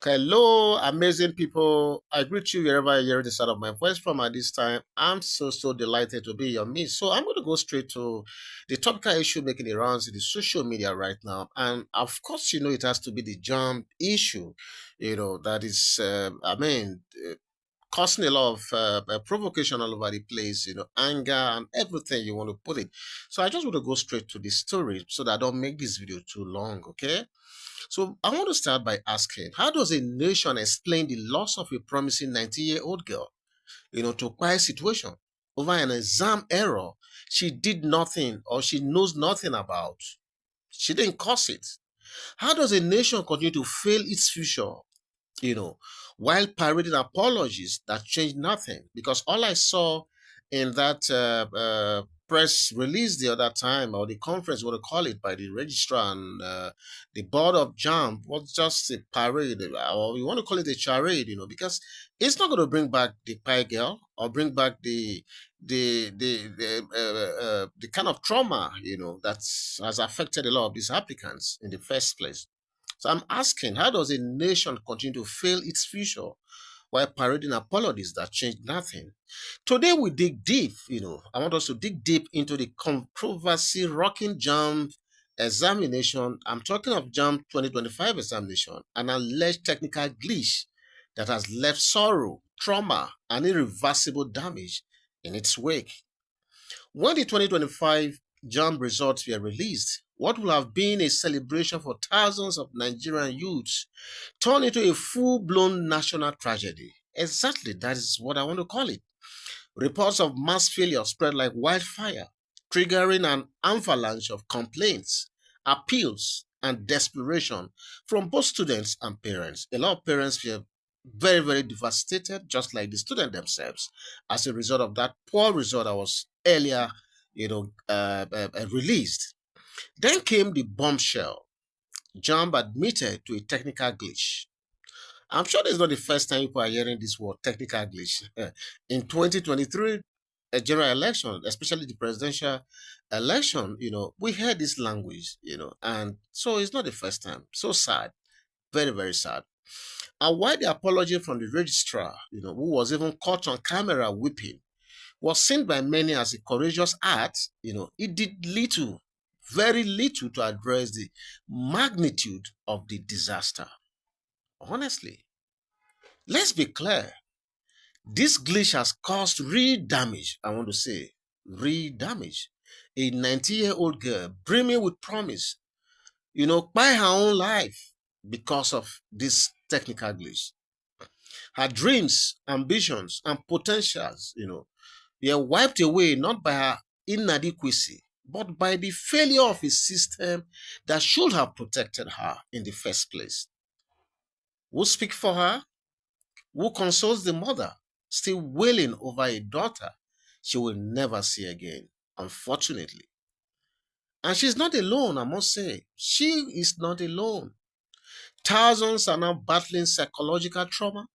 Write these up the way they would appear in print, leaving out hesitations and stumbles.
Hello, amazing people. I greet you wherever you hear the sound of my voice from at this time. I'm so delighted to be in your midst. So I'm going to go straight to the topical issue making the rounds in the social media right now. And of course, it has to be the jump issue, that is, causing a lot of provocation all over the place, anger and everything you want to put it. So I just want to go straight to the story so that I don't make this video too long, okay? So I want to start by asking, how does a nation explain the loss of a promising 19-year-old girl, to a quiet situation over an exam error she did nothing or she knows nothing about? She didn't cause it. How does a nation continue to fail its future, you know, while parading apologies that change nothing? Because all I saw in that press release the other time, or the conference, what to call it, by the registrar and the board of Jamb, was just a parade, or we want to call it a charade, because it's not going to bring back the pie girl or bring back the kind of trauma, that has affected a lot of these applicants in the first place. So I'm asking, how does a nation continue to fail its future while parading apologies that change nothing? Today we dig deep, I want us to dig deep into the controversy rocking Jamb examination. I'm talking of Jamb 2025 examination, an alleged technical glitch that has left sorrow, trauma, and irreversible damage in its wake. When the 2025 Jamb results were released, what would have been a celebration for thousands of Nigerian youths turned into a full-blown national tragedy. Exactly, that is what I want to call it. Reports of mass failure spread like wildfire, triggering an avalanche of complaints, appeals, and desperation from both students and parents. A lot of parents feel very devastated, just like the students themselves, as a result of that poor result that was earlier, released. Then came the bombshell. Jamb admitted to a technical glitch. I'm sure this is not the first time people are hearing this word, technical glitch. In 2023, a general election, especially the presidential election, we heard this language, and so it's not the first time. So sad, very sad. And why the apology from the registrar, who was even caught on camera weeping, was seen by many as a courageous act, it did little, very little to address the magnitude of the disaster. Honestly, let's be clear. This glitch has caused real damage. I want to say real damage. A 90-year-old girl brimming with promise, by her own life because of this technical glitch. Her dreams, ambitions, and potentials, were wiped away not by her inadequacy, but by the failure of a system that should have protected her in the first place. Who speak for her? Who consoles the mother, still wailing over a daughter she will never see again, unfortunately? And she's not alone, I must say. She is not alone. Thousands are now battling psychological trauma.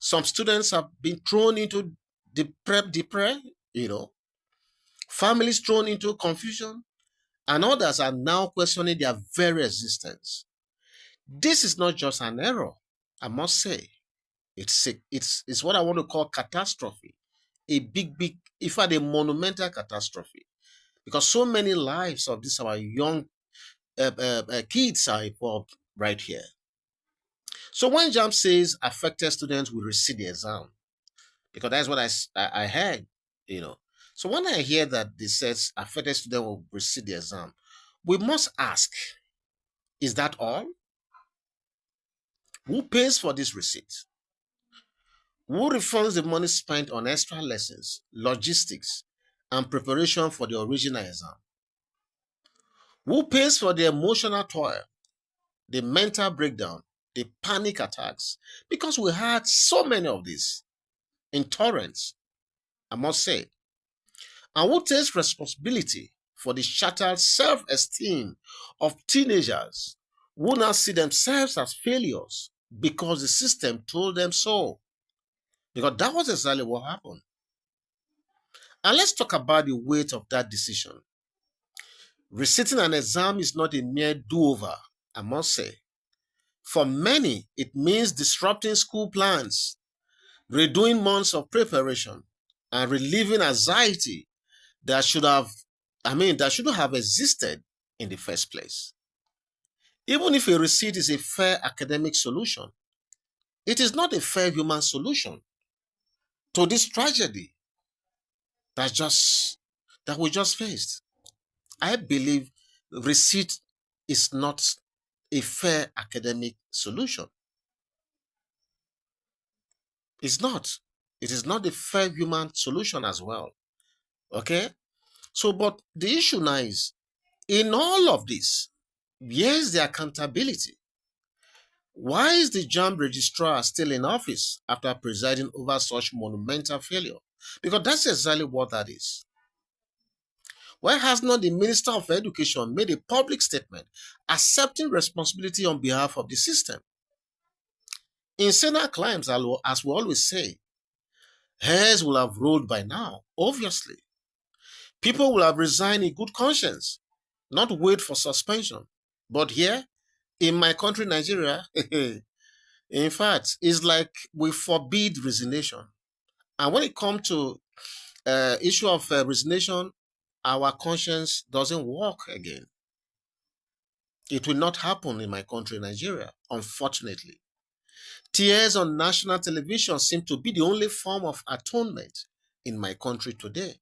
Some students have been thrown into depression, families thrown into confusion, and others are now questioning their very existence. This is not just an error, I must say. It's what I want to call catastrophe. A big, in fact, a monumental catastrophe. Because so many lives of these our young kids are involved right here. So when Jamb says affected students will receive the exam, because that's what I heard, So when I hear that this says affected students will receive the exam, we must ask, is that all? Who pays for this receipt? Who refunds the money spent on extra lessons, logistics, and preparation for the original exam? Who pays for the emotional toil, the mental breakdown, the panic attacks? Because we had so many of these in torrents, I must say. And who takes responsibility for the shattered self-esteem of teenagers who now see themselves as failures because the system told them so? Because that was exactly what happened. And let's talk about the weight of that decision. Receiving an exam is not a mere do-over, I must say. For many, it means disrupting school plans, redoing months of preparation, and relieving anxiety that that shouldn't have existed in the first place. Even if a receipt is a fair academic solution, it is not a fair human solution to this tragedy that we just faced. I believe receipt is not a fair academic solution. It's not. It is not a fair human solution as well. Okay? So, but the issue now is, in all of this, where's the accountability? Why is the Jamb Registrar still in office after presiding over such monumental failure? Because that's exactly what that is. Why has not the Minister of Education made a public statement accepting responsibility on behalf of the system? In Senate claims, as we always say, hairs will have rolled by now, obviously. People will have resigned in good conscience, not wait for suspension. But here, in my country, Nigeria, in fact, it's like we forbid resignation. And when it comes to issue of resignation, our conscience doesn't work again. It will not happen in my country, Nigeria, unfortunately. Tears on national television seem to be the only form of atonement in my country today.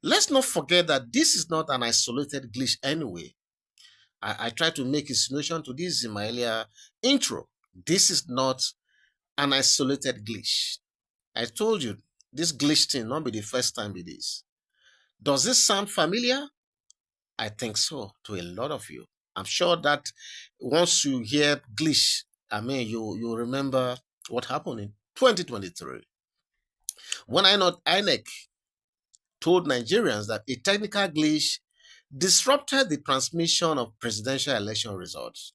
Let's not forget that this is not an isolated glitch anyway. I tried to make insinuation to this in my earlier intro. This is not an isolated glitch. I told you, this glitch thing not be the first time it is. Does this sound familiar? I think so, to a lot of you. I'm sure that once you hear glitch, you remember what happened in 2023. When INEC told Nigerians that a technical glitch disrupted the transmission of presidential election results.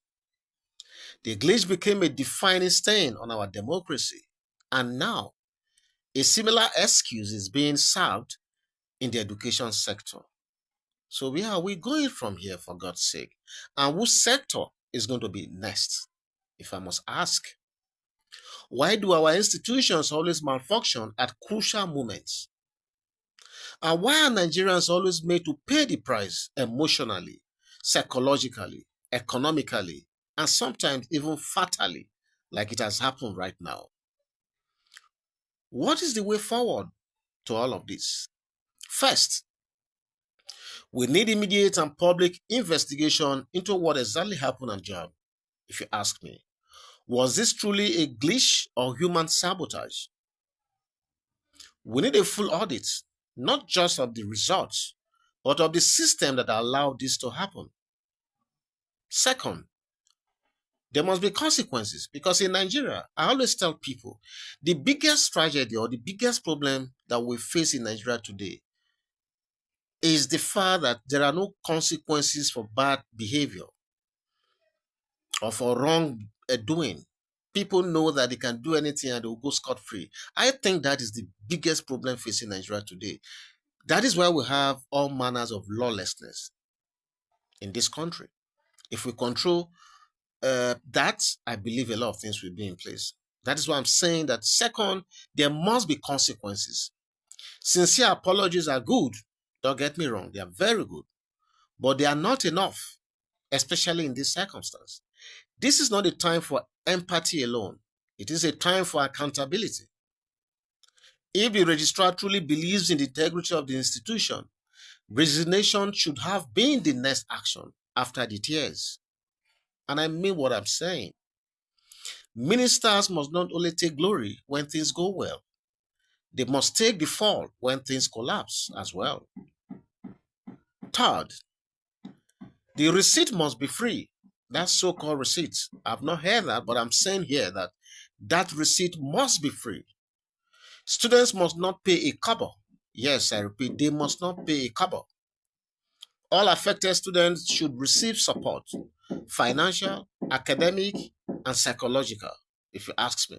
The glitch became a defining stain on our democracy, and now a similar excuse is being served in the education sector. So where are we going from here, for God's sake? And which sector is going to be next, if I must ask? Why do our institutions always malfunction at crucial moments? And why are Nigerians always made to pay the price emotionally, psychologically, economically, and sometimes even fatally, like it has happened right now? What is the way forward to all of this? First, we need immediate and public investigation into what exactly happened at Jamb, if you ask me. Was this truly a glitch or human sabotage? We need a full audit, not just of the results, but of the system that allowed this to happen. Second, there must be consequences, because in Nigeria, I always tell people, the biggest tragedy or the biggest problem that we face in Nigeria today is the fact that there are no consequences for bad behavior or for wrong doing. People know that they can do anything and they will go scot-free. I think that is the biggest problem facing Nigeria today. That is why we have all manners of lawlessness in this country. If we control that, I believe a lot of things will be in place. That is why I'm saying that, second, there must be consequences. Sincere apologies are good. Don't get me wrong. They are very good. But they are not enough, especially in this circumstance. This is not a time for empathy alone. It is a time for accountability. If the registrar truly believes in the integrity of the institution, resignation should have been the next action after the tears. And I mean what I'm saying. Ministers must not only take glory when things go well, they must take the fall when things collapse as well. Third, the receipt must be free. That so-called receipt, I've not heard that, but I'm saying here that that receipt must be free. Students must not pay a kobo. Yes, I repeat, they must not pay a kobo. All affected students should receive support, financial, academic, and psychological, if you ask me.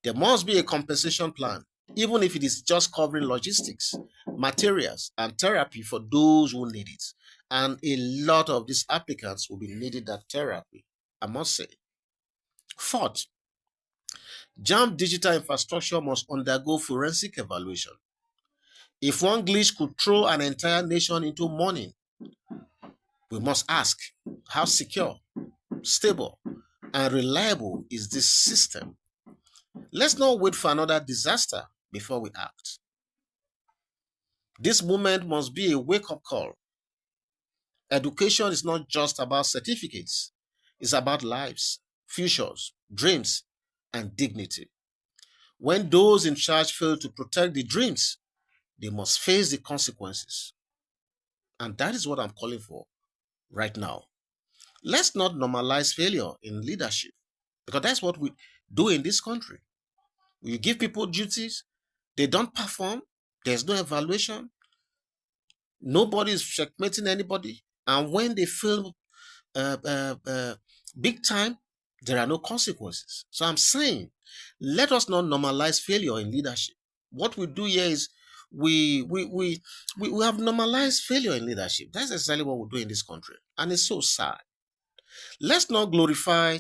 There must be a compensation plan, even if it is just covering logistics, materials, and therapy for those who need it. And a lot of these applicants will be needing that therapy. I must say. Fourth, Jamb digital infrastructure must undergo forensic evaluation. If one glitch could throw an entire nation into mourning, we must ask, how secure, stable, and reliable is this system? Let's not wait for another disaster before we act. This movement must be a wake-up call. Education is not just about certificates. It's about lives, futures, dreams, and dignity. When those in charge fail to protect the dreams, they must face the consequences. And that is what I'm calling for right now. Let's not normalize failure in leadership, because that's what we do in this country. You give people duties, they don't perform, there's no evaluation, nobody is checkmating anybody, and when they fail big time, there are no consequences. So I'm saying, let us not normalize failure in leadership. What we do here is we have normalized failure in leadership. That's exactly what we do in this country, and it's so sad. Let's not glorify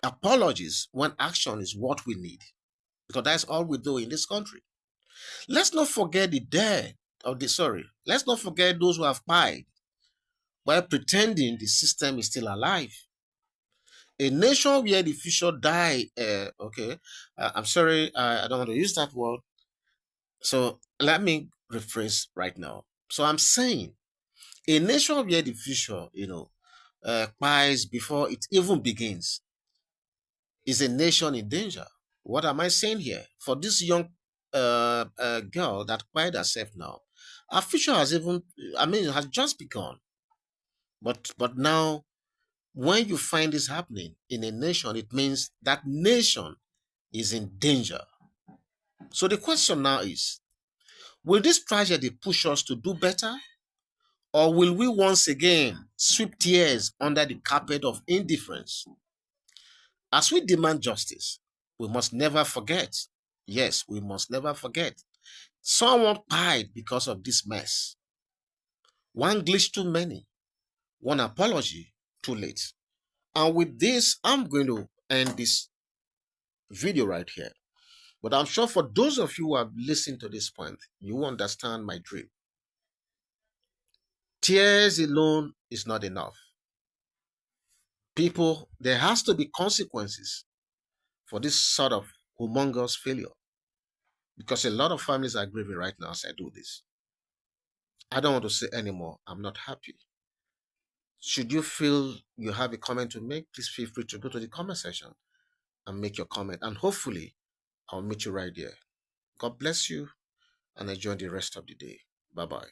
apologies when action is what we need, because that's all we do in this country. Let's not forget let's not forget those who have died while pretending the system is still alive. A nation where the future die, I'm sorry, I don't want to use that word. So let me rephrase right now. So I'm saying, a nation where the future, dies before it even begins, is a nation in danger. What am I saying here? For this young girl that quiet herself now, her future has has just begun. But now, when you find this happening in a nation, it means that nation is in danger. So the question now is, will this tragedy push us to do better? Or will we once again sweep tears under the carpet of indifference? As we demand justice, we must never forget, yes, we must never forget, someone died because of this mess. One glitch too many, one apology too late. And with this, I'm going to end this video right here. But I'm sure for those of you who have listened to this point, you understand my dream. Tears alone is not enough. People, there has to be consequences for this sort of humongous failure, because a lot of families are grieving right now as I do this. I don't want to say anymore. I'm not happy. Should you feel you have a comment to make, please feel free to go to the comment section and make your comment. And hopefully, I'll meet you right there. God bless you, and enjoy the rest of the day. Bye-bye.